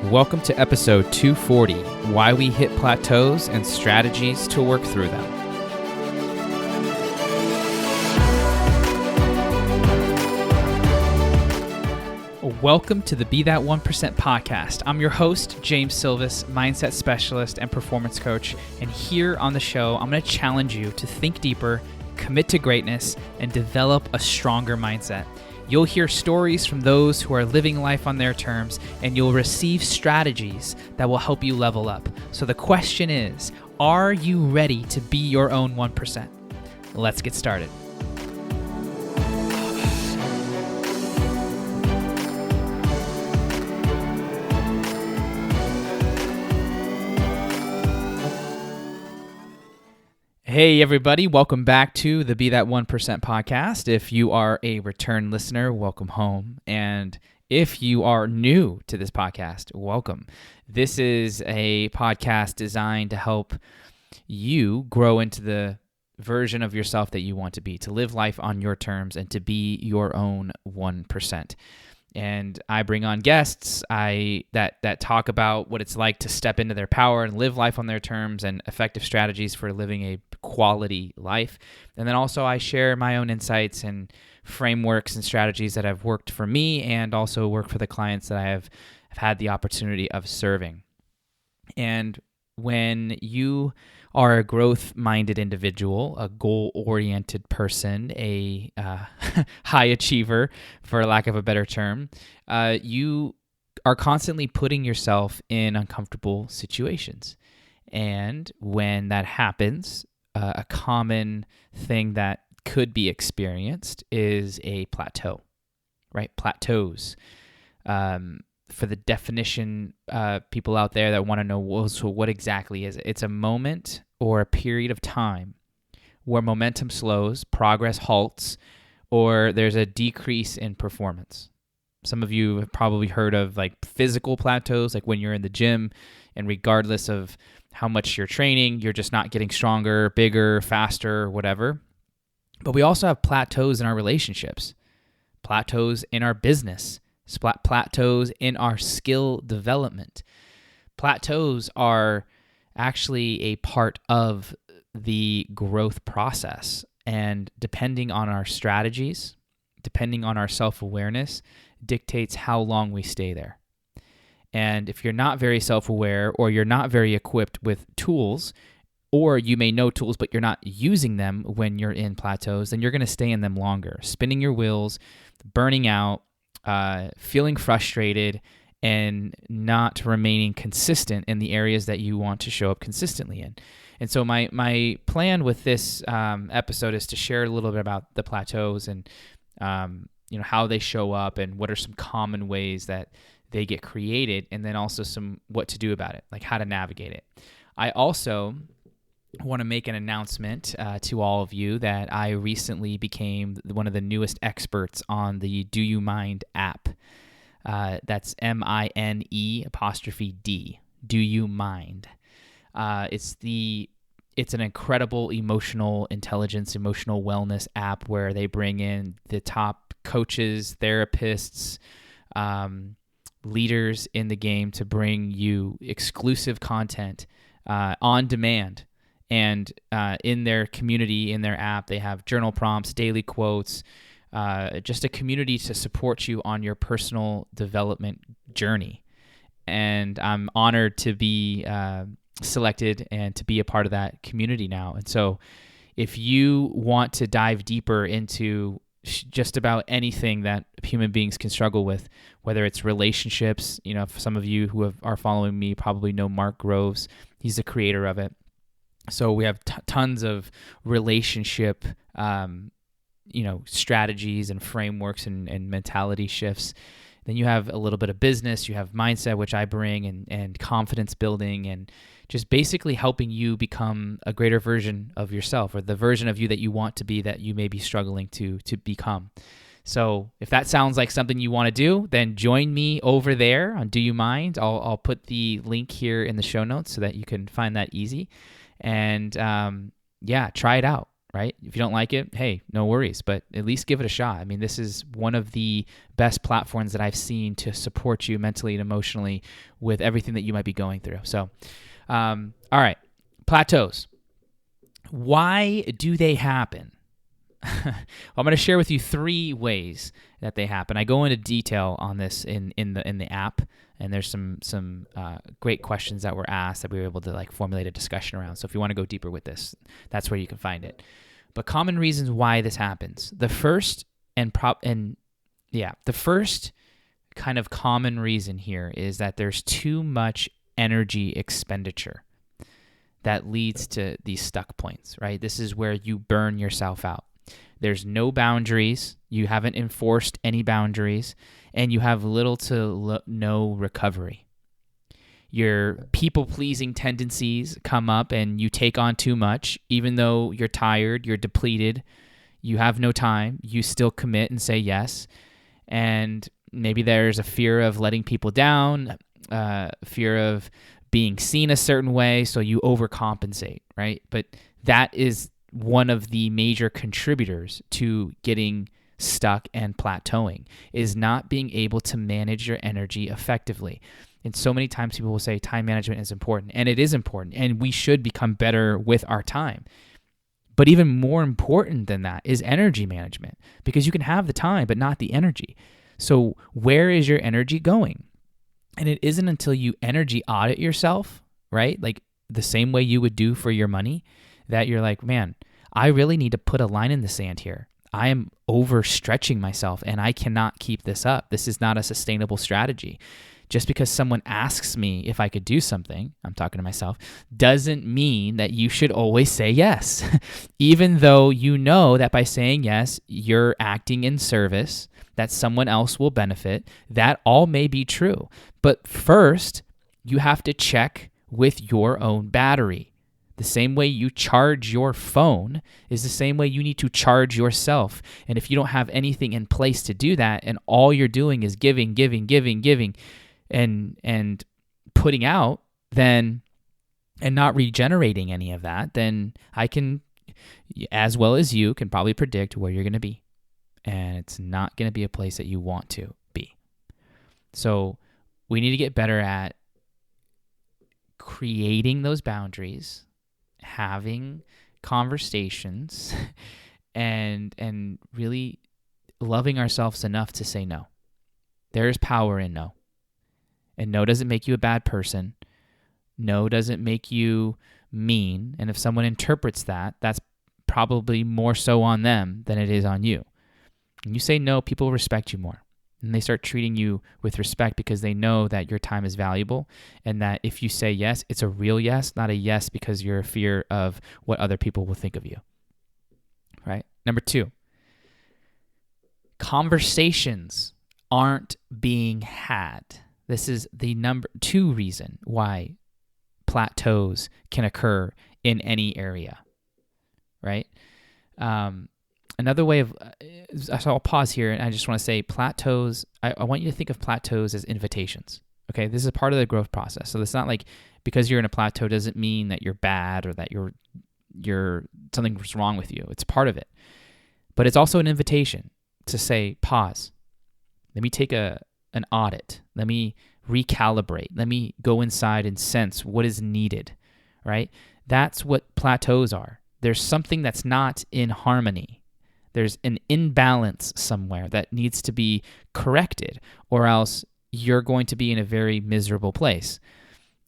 Welcome to episode 240, Why We Hit Plateaus and Strategies to Work Through Them. Welcome to the Be That 1% podcast. I'm your host, James Silvis, mindset specialist and performance coach. And here on the show, I'm going to challenge you to think deeper, commit to greatness, and develop a stronger mindset. You'll hear stories from those who are living life on their terms, and you'll receive strategies that will help you level up. So the question is, are you ready to be your own 1%? Let's get started. Hey everybody, welcome back to the Be That 1% podcast. If you are a return listener, welcome home. And if you are new to this podcast, welcome. This is a podcast designed to help you grow into the version of yourself that you want to be, to live life on your terms and to be your own 1%. And I bring on guests that talk about what it's like to step into their power and live life on their terms and effective strategies for living a quality life. And then also I share my own insights and frameworks and strategies that have worked for me and also work for the clients that I have had the opportunity of serving. And when you are a growth-minded individual, a goal-oriented person, a high achiever, for lack of a better term, you are constantly putting yourself in uncomfortable situations. And when that happens, a common thing that could be experienced is a plateau, right? Plateaus. For the definition, people out there that want to know, well, so what exactly is it? It's a moment or a period of time where momentum slows, progress halts, or there's a decrease in performance. Some of you have probably heard of like physical plateaus, like when you're in the gym and regardless of how much you're training, you're just not getting stronger, bigger, faster, whatever. But we also have plateaus in our relationships, plateaus in our business, plateaus in our skill development. Plateaus are actually a part of the growth process. And depending on our strategies, depending on our self-awareness, dictates how long we stay there. And if you're not very self-aware or you're not very equipped with tools, or you may know tools but you're not using them when you're in plateaus, then you're going to stay in them longer, spinning your wheels, burning out, feeling frustrated, and not remaining consistent in the areas that you want to show up consistently in. And so my plan with this episode is to share a little bit about the plateaus and how they show up and what are some common ways that they get created, and then also some what to do about it, like how to navigate it. I also want to make an announcement to all of you that I recently became one of the newest experts on the Do You Mind app. That's MINE''D. Do You Mind? It's an incredible emotional intelligence, emotional wellness app where they bring in the top coaches, therapists, leaders in the game to bring you exclusive content on demand. And in their community, in their app, they have journal prompts, daily quotes, just a community to support you on your personal development journey. And I'm honored to be selected and to be a part of that community now. And so if you want to dive deeper into just about anything that human beings can struggle with, whether it's relationships, for some of you who are following me probably know Mark Groves. He's the creator of it. So we have tons of relationship, strategies and frameworks and mentality shifts. Then you have a little bit of business, you have mindset, which I bring, and confidence building, and just basically helping you become a greater version of yourself, or the version of you that you want to be that you may be struggling to become. So if that sounds like something you want to do, then join me over there on Do You Mind? I'll put the link here in the show notes so that you can find that easy. And try it out. right? If you don't like it, hey, no worries, but at least give it a shot. I mean, this is one of the best platforms that I've seen to support you mentally and emotionally with everything that you might be going through. So, all right, plateaus. Why do they happen? Well, I'm going to share with you 3 ways that they happen. I go into detail on this in the app, and there's some great questions that were asked that we were able to formulate a discussion around. So if you want to go deeper with this, that's where you can find it. But common reasons why this happens. The first the first kind of common reason here is that there's too much energy expenditure that leads to these stuck points, right? This is where you burn yourself out. There's no boundaries. You haven't enforced any boundaries, and you have little to no recovery. Your people-pleasing tendencies come up, and you take on too much. Even though you're tired, you're depleted, you have no time, you still commit and say yes. And maybe there's a fear of letting people down, fear of being seen a certain way, so you overcompensate, right? But that is one of the major contributors to getting stuck and plateauing, is not being able to manage your energy effectively. And so many times people will say time management is important, and it is important, and we should become better with our time. But even more important than that is energy management, because you can have the time but not the energy. So where is your energy going? And it isn't until you energy audit yourself, right? Like the same way you would do for your money, that you're like, man, I really need to put a line in the sand here. I am overstretching myself and I cannot keep this up. This is not a sustainable strategy. Just because someone asks me if I could do something, I'm talking to myself, doesn't mean that you should always say yes. Even though you know that by saying yes, you're acting in service, that someone else will benefit, that all may be true. But first, you have to check with your own battery. The same way you charge your phone is the same way you need to charge yourself. And if you don't have anything in place to do that, and all you're doing is giving, and putting out, then, and not regenerating any of that, then I can, as well as you, can probably predict where you're going to be. And it's not going to be a place that you want to be. So we need to get better at creating those boundaries, having conversations, and really loving ourselves enough to say no. There is power in no. And no doesn't make you a bad person. No doesn't make you mean. And if someone interprets that, that's probably more so on them than it is on you. When you say no, people respect you more. And they start treating you with respect because they know that your time is valuable, and that if you say yes, it's a real yes, not a yes because you're a fear of what other people will think of you. Right? Number 2, conversations aren't being had. This is the number 2 reason why plateaus can occur in any area. Right? Another way of, so I'll pause here, and I just want to say plateaus, I want you to think of plateaus as invitations, okay? This is a part of the growth process. So it's not like because you're in a plateau doesn't mean that you're bad or that you're something's wrong with you. It's part of it. But it's also an invitation to say, pause. Let me take an audit. Let me recalibrate. Let me go inside and sense what is needed, right? That's what plateaus are. There's something that's not in harmony. There's an imbalance somewhere that needs to be corrected, or else you're going to be in a very miserable place.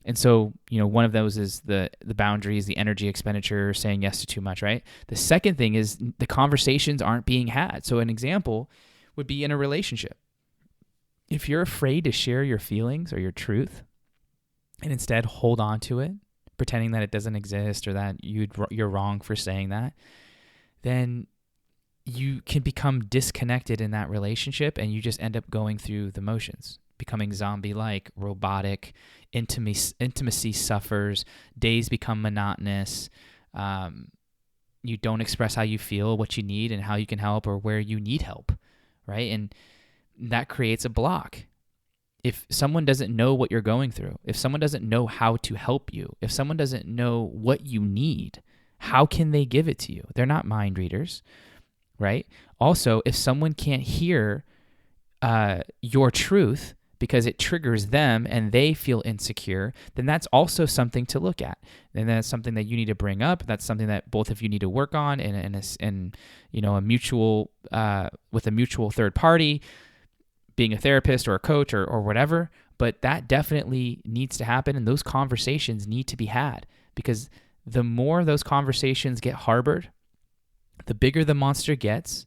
And so, one of those is the boundaries, the energy expenditure, saying yes to too much, right? The second thing is the conversations aren't being had. So an example would be in a relationship. If you're afraid to share your feelings or your truth and instead hold on to it, pretending that it doesn't exist or that you're wrong for saying that, then you can become disconnected in that relationship, and you just end up going through the motions, becoming zombie-like, robotic. Intimacy suffers. Days become monotonous. You don't express how you feel, what you need, and how you can help, or where you need help, right? And that creates a block. If someone doesn't know what you're going through, if someone doesn't know how to help you, if someone doesn't know what you need How can they give it to you? They're not mind readers, right? Also, if someone can't hear your truth because it triggers them and they feel insecure, then that's also something to look at. And that's something that you need to bring up. That's something that both of you need to work on in a mutual with a mutual third party, being a therapist or a coach or whatever. But that definitely needs to happen, and those conversations need to be had, because the more those conversations get harbored, the bigger the monster gets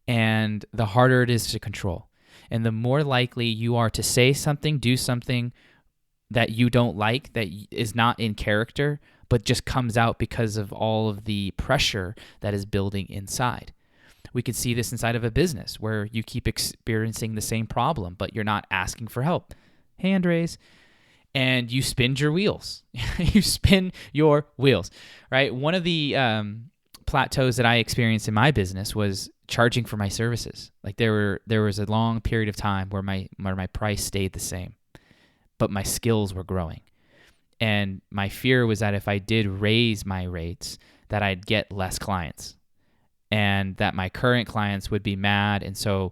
and the harder it is to control. And the more likely you are to say something, do something that you don't like, that is not in character, but just comes out because of all of the pressure that is building inside. We could see this inside of a business where you keep experiencing the same problem, but you're not asking for help. Hand raise. And you spin your wheels. You spin your wheels, right? One of the plateaus that I experienced in my business was charging for my services. Like there was a long period of time where my price stayed the same, but my skills were growing. And my fear was that if I did raise my rates, that I'd get less clients and that my current clients would be mad. And so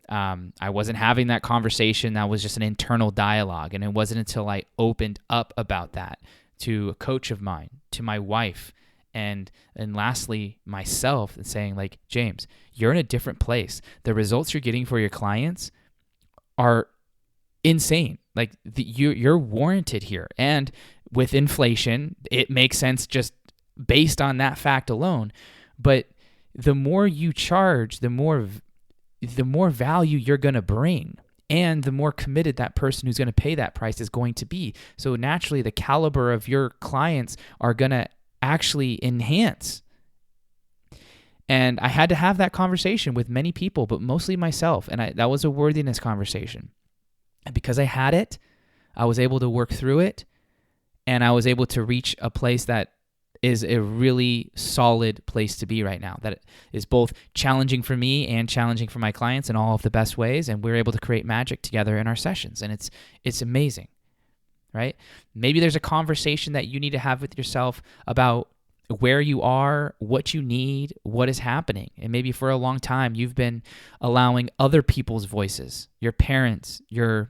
I wasn't having that conversation. That was just an internal dialogue. And it wasn't until I opened up about that to a coach of mine, to my wife, and lastly, myself, and saying like, James, you're in a different place. The results you're getting for your clients are insane. Like you're warranted here. And with inflation, it makes sense just based on that fact alone. But the more you charge, the more value you're going to bring, and the more committed that person who's going to pay that price is going to be. So naturally, the caliber of your clients are going to actually enhance. And I had to have that conversation with many people, but mostly myself. And that was a worthiness conversation. And because I had it, I was able to work through it, and I was able to reach a place that is a really solid place to be right now, that is both challenging for me and challenging for my clients in all of the best ways. And we're able to create magic together in our sessions. And it's amazing, right? Maybe there's a conversation that you need to have with yourself about where you are, what you need, what is happening. And maybe for a long time, you've been allowing other people's voices, your parents, your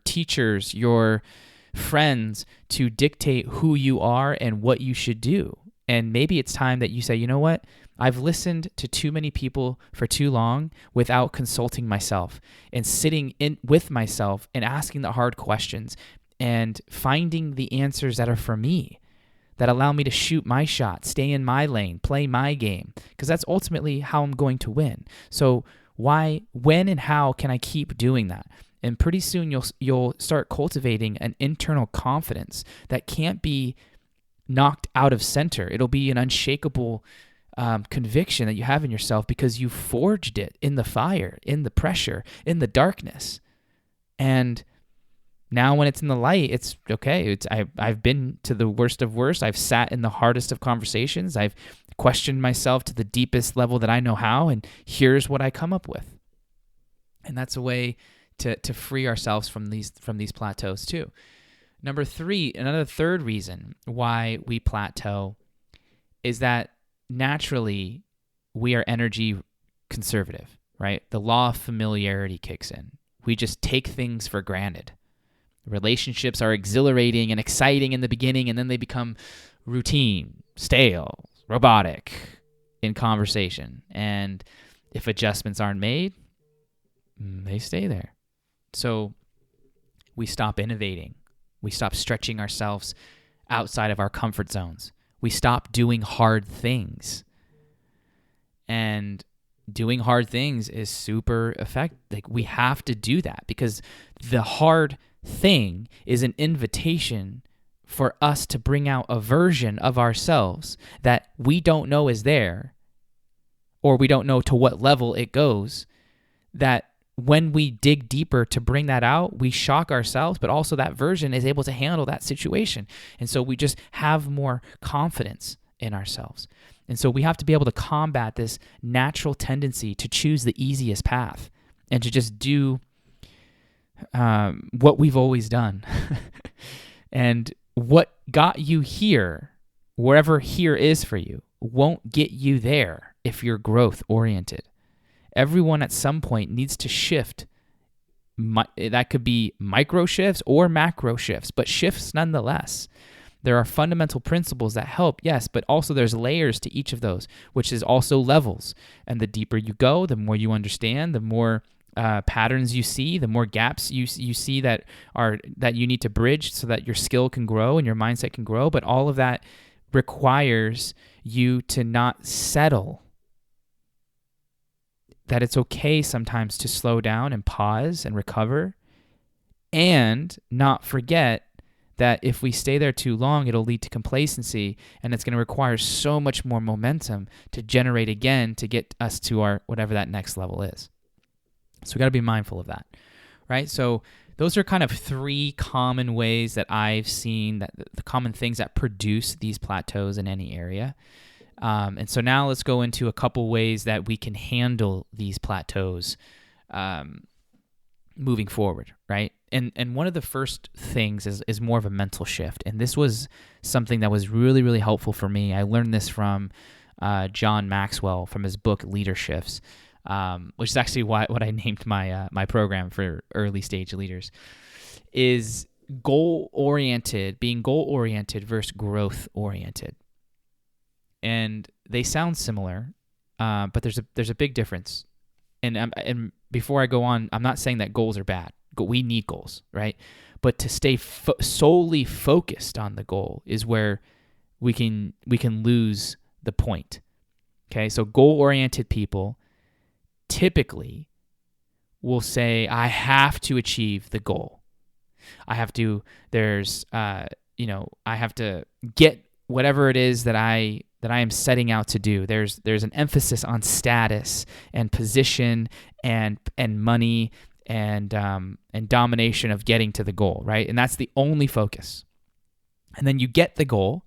teachers, your friends, to dictate who you are and what you should do. And maybe it's time that you say, you know what? I've listened to too many people for too long without consulting myself and sitting in with myself and asking the hard questions and finding the answers that are for me, that allow me to shoot my shot, stay in my lane, play my game, because that's ultimately how I'm going to win. So why, when, and how can I keep doing that? And pretty soon you'll start cultivating an internal confidence that can't be knocked out of center. It'll be an unshakable conviction that you have in yourself because you forged it in the fire, in the pressure, in the darkness. And now when it's in the light, it's okay. I've been to the worst of worst. I've sat in the hardest of conversations. I've questioned myself to the deepest level that I know how, and here's what I come up with. And that's a way to free ourselves from these plateaus too. Number three, another third reason why we plateau is that naturally we are energy conservative, right? The law of familiarity kicks in. We just take things for granted. Relationships are exhilarating and exciting in the beginning, and then they become routine, stale, robotic in conversation. And if adjustments aren't made, they stay there. So we stop innovating. We stop stretching ourselves outside of our comfort zones. We stop doing hard things. And doing hard things is super effective. Like, we have to do that because the hard thing is an invitation for us to bring out a version of ourselves that we don't know is there, or we don't know to what level it goes, that when we dig deeper to bring that out, we shock ourselves, but also that version is able to handle that situation. And so we just have more confidence in ourselves. And so we have to be able to combat this natural tendency to choose the easiest path and to just do what we've always done. And what got you here wherever here is for you won't get you there if you're growth oriented. Everyone at some point needs to shift. That could be micro shifts or macro shifts, but shifts nonetheless. There are fundamental principles that help, yes, but also there's layers to each of those, which is also levels. And the deeper you go, the more you understand, the more patterns you see, the more gaps you see that you need to bridge so that your skill can grow and your mindset can grow. But all of that requires you to not settle. That it's okay sometimes to slow down and pause and recover, and not forget that if we stay there too long, it'll lead to complacency, and it's going to require so much more momentum to generate again to get us to our whatever that next level is. So we got to be mindful of that, right? So those are kind of three common ways that I've seen, that the common things that produce these plateaus in any area. And so now let's go into a couple ways that we can handle these plateaus moving forward, right? And one of the first things is more of a mental shift. And this was something that was really, really helpful for me. I learned this from John Maxwell from his book Leaderships, which is actually what I named my program for early stage leaders, is being goal-oriented versus growth-oriented. And they sound similar, but there's a big difference. And before I go on, I'm not saying that goals are bad. We need goals, right? But to stay solely focused on the goal is where we can lose the point. Okay, so goal-oriented people typically will say, "I have to achieve the goal. I have to. I have to get whatever it is that I am setting out to do." There's an emphasis on status and position and money and domination of getting to the goal, right? And that's the only focus. And then you get the goal,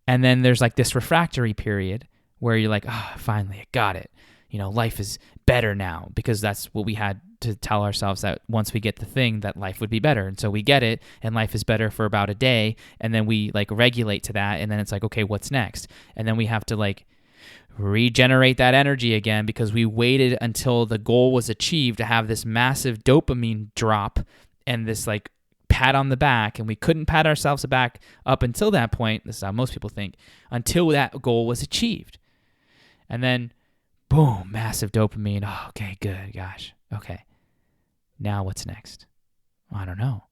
and then there's like this refractory period where you're like, finally, I got it. Life is better now, because that's what we had to tell ourselves, that once we get the thing, that life would be better. And so we get it, and life is better for about a day, and then we like regulate to that, and then it's like, okay, what's next? And then we have to like regenerate that energy again, because we waited until the goal was achieved to have this massive dopamine drop and this like pat on the back, and we couldn't pat ourselves back up until that point. This is how most people think, until that goal was achieved. And then boom, massive dopamine. Oh, okay, good. Gosh. Okay. Now what's next? Well, I don't know.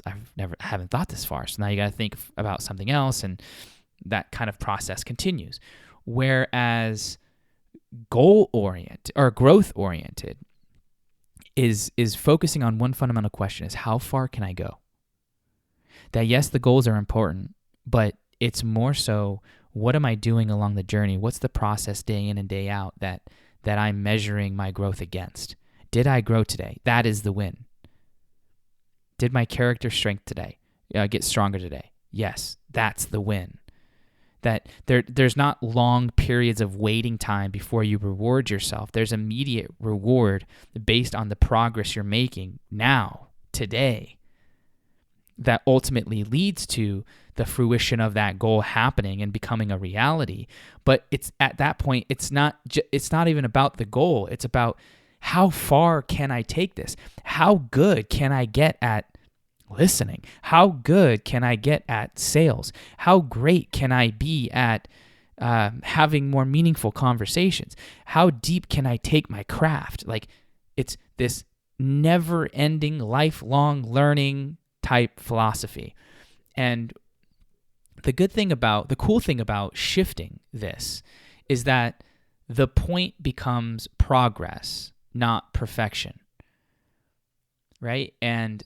I haven't thought this far. So now you got to think about something else, and that kind of process continues. Whereas goal-oriented or growth-oriented is focusing on one fundamental question: is how far can I go? That yes, the goals are important, but it's more so, what am I doing along the journey? What's the process day in and day out that I'm measuring my growth against? Did I grow today? That is the win. Did my character strength today get stronger today? Yes, that's the win. That there's not long periods of waiting time before you reward yourself. There's immediate reward based on the progress you're making now, today, that ultimately leads to the fruition of that goal happening and becoming a reality. But it's at that point, it's not even about the goal. It's about, how far can I take this? How good can I get at listening? How good can I get at sales? How great can I be at having more meaningful conversations? How deep can I take my craft? Like, it's this never-ending, lifelong learning type philosophy. And the cool thing about shifting this is that the point becomes progress, not perfection, right? And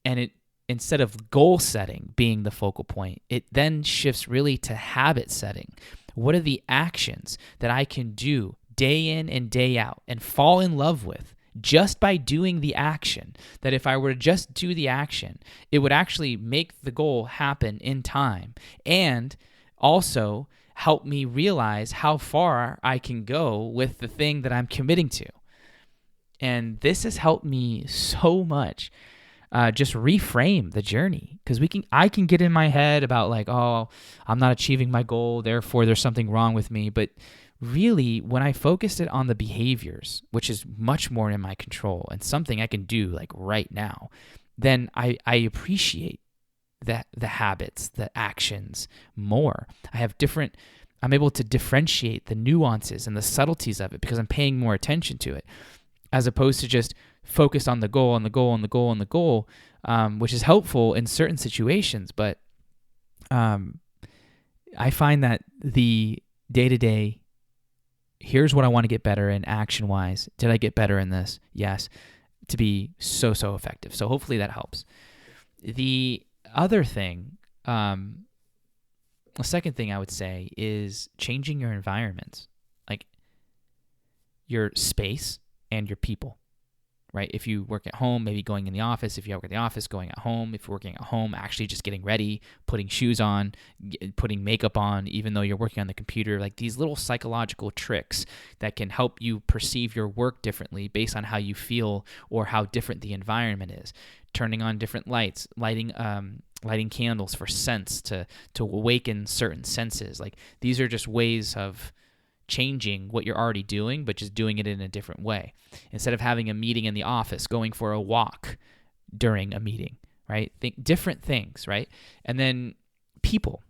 it, instead of goal setting being the focal point, it then shifts really to habit setting. What are the actions that I can do day in and day out and fall in love with just by doing the action? That if I were to just do the action, it would actually make the goal happen in time, and also help me realize how far I can go with the thing that I'm committing to. And this has helped me so much. just reframe the journey, because I can get in my head about like, oh, I'm not achieving my goal, therefore there's something wrong with me. But really, when I focused it on the behaviors, which is much more in my control and something I can do like right now, then I appreciate the habits, the actions more. I'm able to differentiate the nuances and the subtleties of it because I'm paying more attention to it, as opposed to just focus on the goal and the goal and the goal and the goal, which is helpful in certain situations. But I find that the day-to-day, here's what I want to get better in action-wise. Did I get better in this? Yes. To be so effective. So hopefully that helps. The other thing, the second thing I would say is changing your environments, like your space and your people, right? If you work at home, maybe going in the office. If you work at the office, going at home. If you're working at home, actually just getting ready, putting shoes on, putting makeup on, even though you're working on the computer. Like these little psychological tricks that can help you perceive your work differently based on how you feel or how different the environment is. Turning on different lights, lighting candles for scents to awaken certain senses. Like these are just ways of changing what you're already doing, but just doing it in a different way. Instead of having a meeting in the office, going for a walk during a meeting, right? Think different things, right? And then people,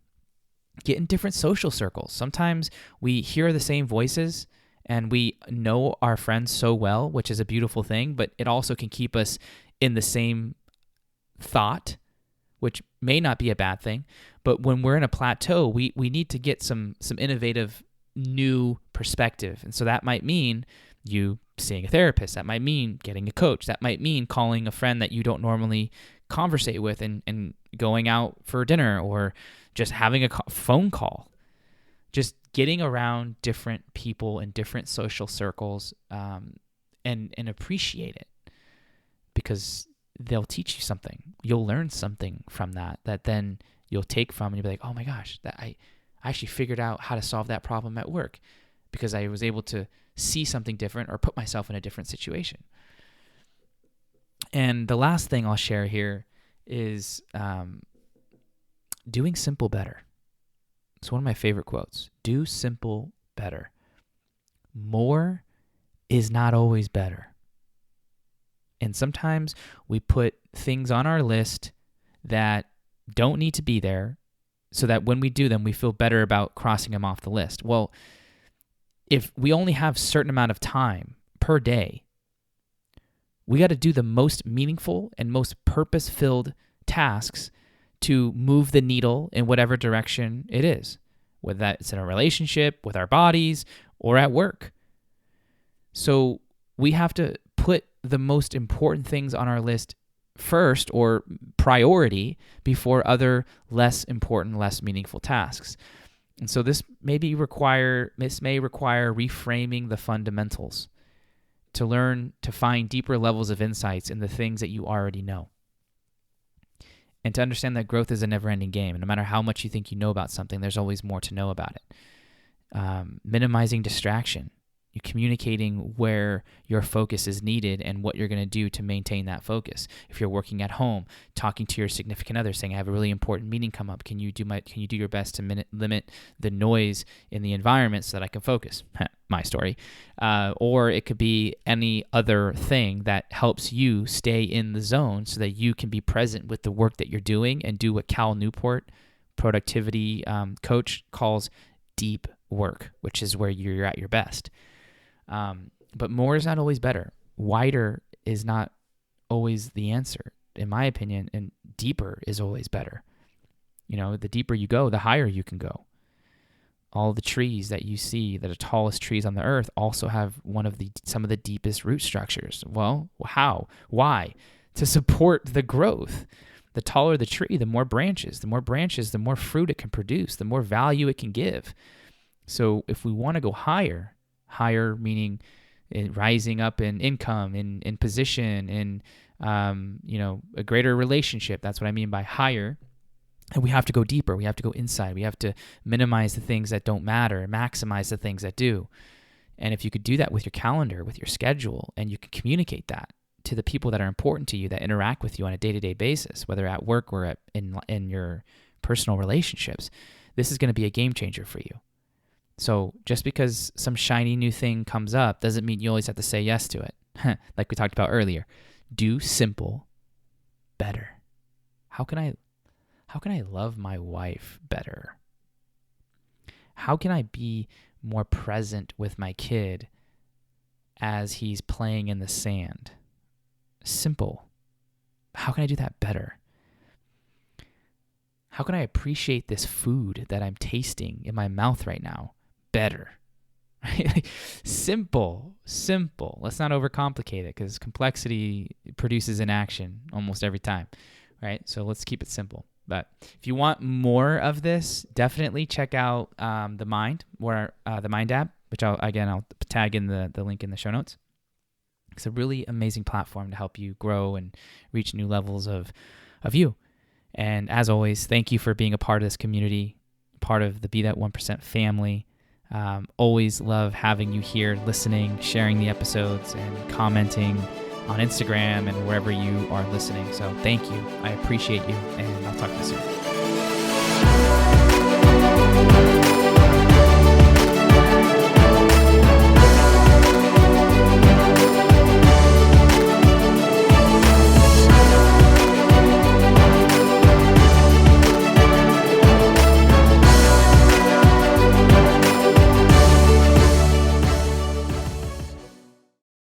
get in different social circles. Sometimes we hear the same voices and we know our friends so well, which is a beautiful thing, but it also can keep us in the same thought, which may not be a bad thing. But when we're in a plateau, we need to get some innovative new perspective. And so that might mean you seeing a therapist. That might mean getting a coach. That might mean calling a friend that you don't normally conversate with and going out for dinner, or just having a phone call. Just getting around different people in different social circles, and appreciate it, because they'll teach you something. You'll learn something from that then you'll take from, and you'll be like, oh my gosh, that I actually figured out how to solve that problem at work because I was able to see something different or put myself in a different situation. And the last thing I'll share here is doing simple better. It's one of my favorite quotes. Do simple better. More is not always better. And sometimes we put things on our list that don't need to be there, so that when we do them, we feel better about crossing them off the list. Well, if we only have a certain amount of time per day, we got to do the most meaningful and most purpose-filled tasks to move the needle in whatever direction it is, whether that's in a relationship, with our bodies, or at work. So we have to put the most important things on our list first, or priority, before other less important, less meaningful tasks. And so this may require reframing the fundamentals to learn to find deeper levels of insights in the things that you already know. And to understand that growth is a never-ending game. And no matter how much you think you know about something, there's always more to know about it. Minimizing distraction. You're communicating where your focus is needed and what you're going to do to maintain that focus. If you're working at home, talking to your significant other, saying, I have a really important meeting come up. Can you do your best to limit the noise in the environment so that I can focus? My story. Or it could be any other thing that helps you stay in the zone so that you can be present with the work that you're doing and do what Cal Newport, productivity coach, calls deep work, which is where you're at your best. But more is not always better. Wider is not always the answer, in my opinion, and deeper is always better. You know, the deeper you go, the higher you can go. All the trees that you see, that are tallest trees on the earth, also have some of the deepest root structures. Well, how? Why? To support the growth. The taller the tree, the more branches. The more branches, the more fruit it can produce, the more value it can give. So if we want to go higher meaning rising up in income, in position, in a greater relationship. That's what I mean by higher. And we have to go deeper. We have to go inside. We have to minimize the things that don't matter and maximize the things that do. And if you could do that with your calendar, with your schedule, and you can communicate that to the people that are important to you, that interact with you on a day-to-day basis, whether at work or in your personal relationships, this is going to be a game changer for you. So just because some shiny new thing comes up doesn't mean you always have to say yes to it. Like we talked about earlier, do simple better. How can I love my wife better? How can I be more present with my kid as he's playing in the sand? Simple. How can I do that better? How can I appreciate this food that I'm tasting in my mouth right now better? Right? Simple. Let's not overcomplicate it, because complexity produces inaction almost every time, right? So let's keep it simple. But if you want more of this, definitely check out the Mind app, which I'll tag in the link in the show notes. It's a really amazing platform to help you grow and reach new levels of you. And as always, thank you for being a part of this community, part of the Be That 1% family. Always love having you here, listening, sharing the episodes, and commenting on Instagram and wherever you are listening. So thank you. I appreciate you, and I'll talk to you soon.